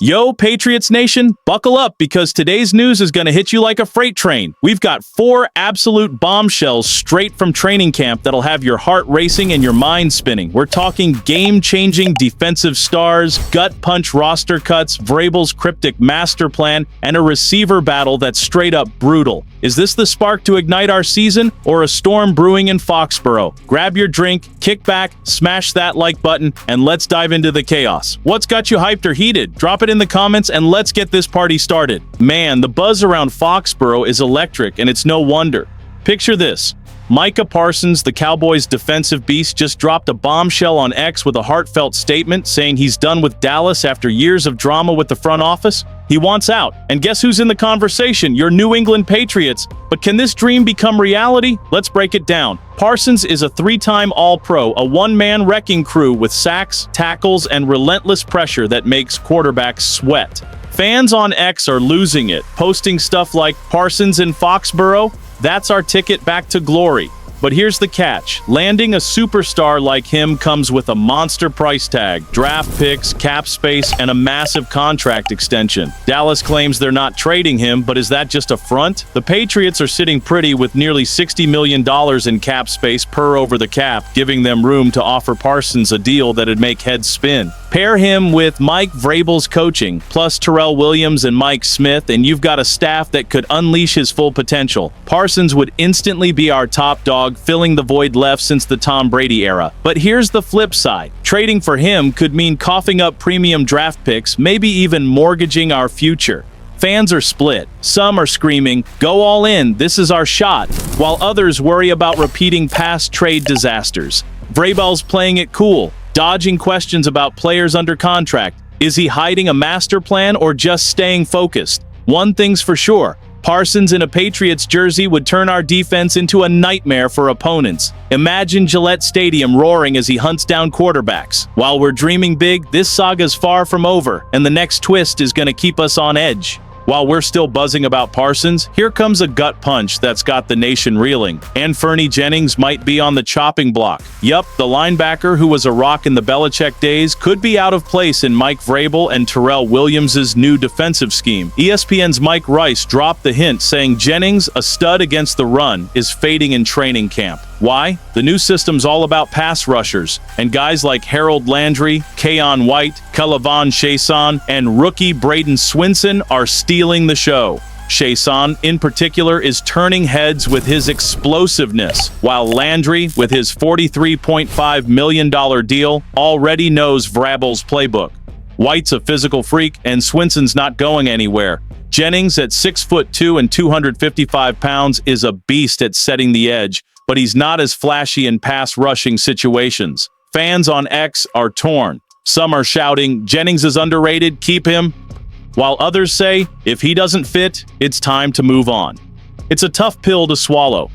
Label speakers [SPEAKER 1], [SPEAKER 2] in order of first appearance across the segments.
[SPEAKER 1] Yo, Patriots Nation, buckle up because today's news is going to hit you like a freight train. We've got 4 absolute bombshells straight from training camp that'll have your heart racing and your mind spinning. We're talking game-changing defensive stars, gut-punch roster cuts, Vrabel's cryptic master plan, and a receiver battle that's straight up brutal. Is this the spark to ignite our season or a storm brewing in Foxborough? Grab your drink, kick back, smash that like button, and let's dive into the chaos. What's got you hyped or heated? Drop it in the comments and let's get this party started. Man, the buzz around Foxborough is electric, and it's no wonder. Picture this. Micah Parsons, the Cowboys' defensive beast, just dropped a bombshell on X with a heartfelt statement saying he's done with Dallas after years of drama with the front office. He wants out. And guess who's in the conversation? Your New England Patriots. But can this dream become reality? Let's break it down. Parsons is a 3-time All-Pro, a one-man wrecking crew with sacks, tackles, and relentless pressure that makes quarterbacks sweat. Fans on X are losing it, posting stuff like Parsons in Foxborough. That's our ticket back to glory. But here's the catch. Landing a superstar like him comes with a monster price tag, draft picks, cap space, and a massive contract extension. Dallas claims they're not trading him, but is that just a front? The Patriots are sitting pretty with nearly $60 million in cap space per over the cap, giving them room to offer Parsons a deal that'd make heads spin. Pair him with Mike Vrabel's coaching, plus Terrell Williams and Mike Smith, and you've got a staff that could unleash his full potential. Parsons would instantly be our top dog, filling the void left since the Tom Brady era. But here's the flip side. Trading for him could mean coughing up premium draft picks, maybe even mortgaging our future. Fans are split. Some are screaming, "Go all in, this is our shot," while others worry about repeating past trade disasters. Vrabel's playing it cool, dodging questions about players under contract. Is he hiding a master plan or just staying focused? One thing's for sure. Parsons in a Patriots jersey would turn our defense into a nightmare for opponents. Imagine Gillette Stadium roaring as he hunts down quarterbacks. While we're dreaming big, this saga's far from over, and the next twist is going to keep us on edge. While we're still buzzing about Parsons, here comes a gut punch that's got the nation reeling. And Fernie Jennings might be on the chopping block. Yup, the linebacker who was a rock in the Belichick days could be out of place in Mike Vrabel and Terrell Williams' new defensive scheme. ESPN's Mike Rice dropped the hint saying Jennings, a stud against the run, is fading in training camp. Why? The new system's all about pass rushers, and guys like Harold Landry, Keon White, Kalavan Chason, and rookie Braden Swinson are stealing the show. Chason, in particular, is turning heads with his explosiveness, while Landry, with his $43.5 million deal, already knows Vrabel's playbook. White's a physical freak, and Swinson's not going anywhere. Jennings, at 6'2" and 255 pounds, is a beast at setting the edge, but he's not as flashy in pass-rushing situations. Fans on X are torn. Some are shouting, "Jennings is underrated, keep him," while others say, if he doesn't fit, it's time to move on. It's a tough pill to swallow.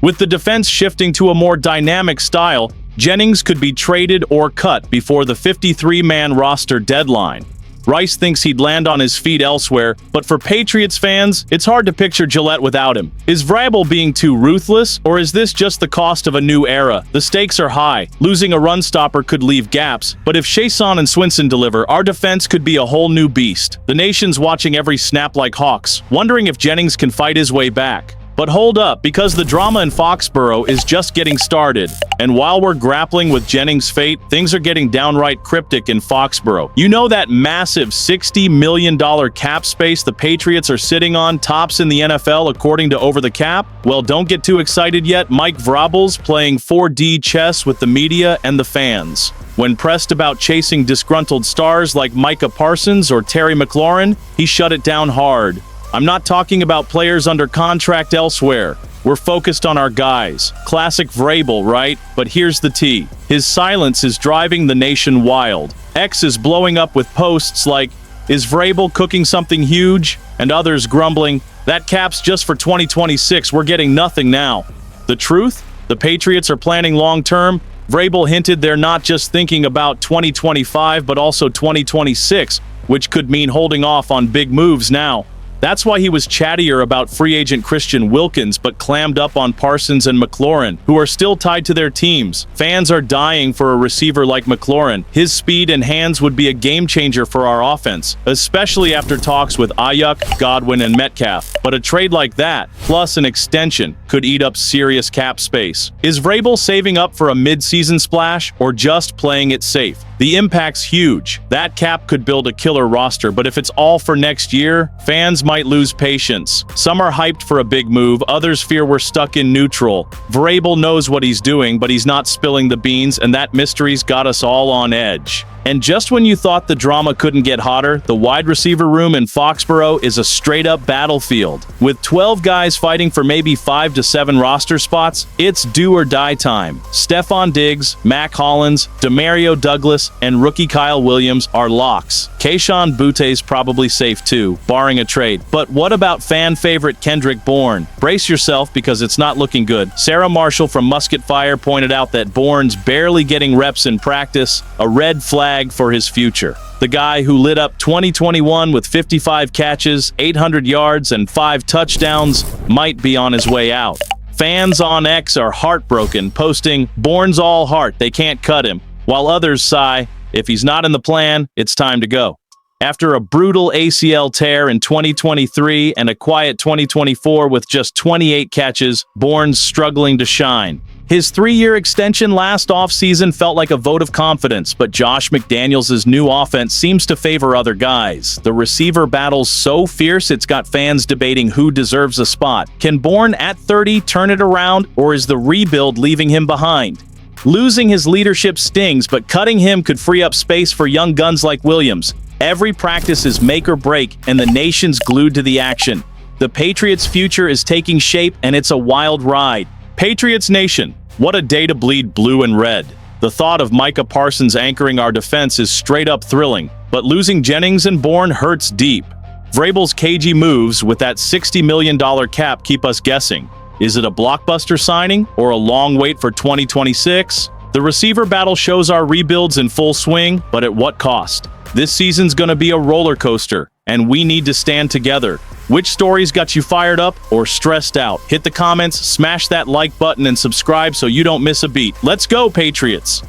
[SPEAKER 1] With the defense shifting to a more dynamic style, Jennings could be traded or cut before the 53-man roster deadline. Rice thinks he'd land on his feet elsewhere, but for Patriots fans, it's hard to picture Gillette without him. Is Vrabel being too ruthless, or is this just the cost of a new era? The stakes are high. Losing a run stopper could leave gaps, but if Chason and Swinson deliver, our defense could be a whole new beast. The nation's watching every snap like hawks, wondering if Jennings can fight his way back. But hold up, because the drama in Foxborough is just getting started. And while we're grappling with Jennings' fate, things are getting downright cryptic in Foxborough. You know that massive $60 million cap space the Patriots are sitting on tops in the NFL according to Over the Cap? Well, don't get too excited yet. Mike Vrabel's playing 4D chess with the media and the fans. When pressed about chasing disgruntled stars like Micah Parsons or Terry McLaurin, he shut it down hard. I'm not talking about players under contract elsewhere. We're focused on our guys. Classic Vrabel, right? But here's the tea. His silence is driving the nation wild. X is blowing up with posts like, "Is Vrabel cooking something huge?" And others grumbling, "That cap's just for 2026, we're getting nothing now." The truth? The Patriots are planning long-term. Vrabel hinted they're not just thinking about 2025, but also 2026, which could mean holding off on big moves now. That's why he was chattier about free agent Christian Wilkins but clammed up on Parsons and McLaurin, who are still tied to their teams. Fans are dying for a receiver like McLaurin. His speed and hands would be a game changer for our offense, especially after talks with Ayuk, Godwin, and Metcalf. But a trade like that, plus an extension, could eat up serious cap space. Is Vrabel saving up for a mid-season splash or just playing it safe? The impact's huge. That cap could build a killer roster, but if it's all for next year, fans might lose patience. Some are hyped for a big move, others fear we're stuck in neutral. Vrabel knows what he's doing, but he's not spilling the beans, and that mystery's got us all on edge. And just when you thought the drama couldn't get hotter, the wide receiver room in Foxborough is a straight-up battlefield. With 12 guys fighting for maybe 5 to 7 roster spots, it's do-or-die time. Stephon Diggs, Mac Hollins, Demario Douglas, and rookie Kyle Williams are locks. Kayshon Boutt's probably safe too, barring a trade. But what about fan favorite Kendrick Bourne? Brace yourself because it's not looking good. Sarah Marshall from Musket Fire pointed out that Bourne's barely getting reps in practice, a red flag for his future. The guy who lit up 2021 with 55 catches, 800 yards, and 5 touchdowns might be on his way out. Fans on X are heartbroken, posting, "Bourne's all heart, they can't cut him," while others sigh, "If he's not in the plan, it's time to go." After a brutal ACL tear in 2023 and a quiet 2024 with just 28 catches, Bourne's struggling to shine. His 3-year extension last offseason felt like a vote of confidence, but Josh McDaniels' new offense seems to favor other guys. The receiver battle's so fierce it's got fans debating who deserves a spot. Can Bourne at 30 turn it around, or is the rebuild leaving him behind? Losing his leadership stings, but cutting him could free up space for young guns like Williams. Every practice is make or break, and the nation's glued to the action. The Patriots' future is taking shape, and it's a wild ride. Patriots Nation, what a day to bleed blue and red. The thought of Micah Parsons anchoring our defense is straight up thrilling, but losing Jennings and Bourne hurts deep. Vrabel's cagey moves with that $60 million cap keep us guessing. Is it a blockbuster signing or a long wait for 2026? The receiver battle shows our rebuilds in full swing, but at what cost? This season's gonna be a roller coaster, and we need to stand together. Which stories got you fired up or stressed out? Hit the comments, smash that like button, and subscribe so you don't miss a beat. Let's go, Patriots!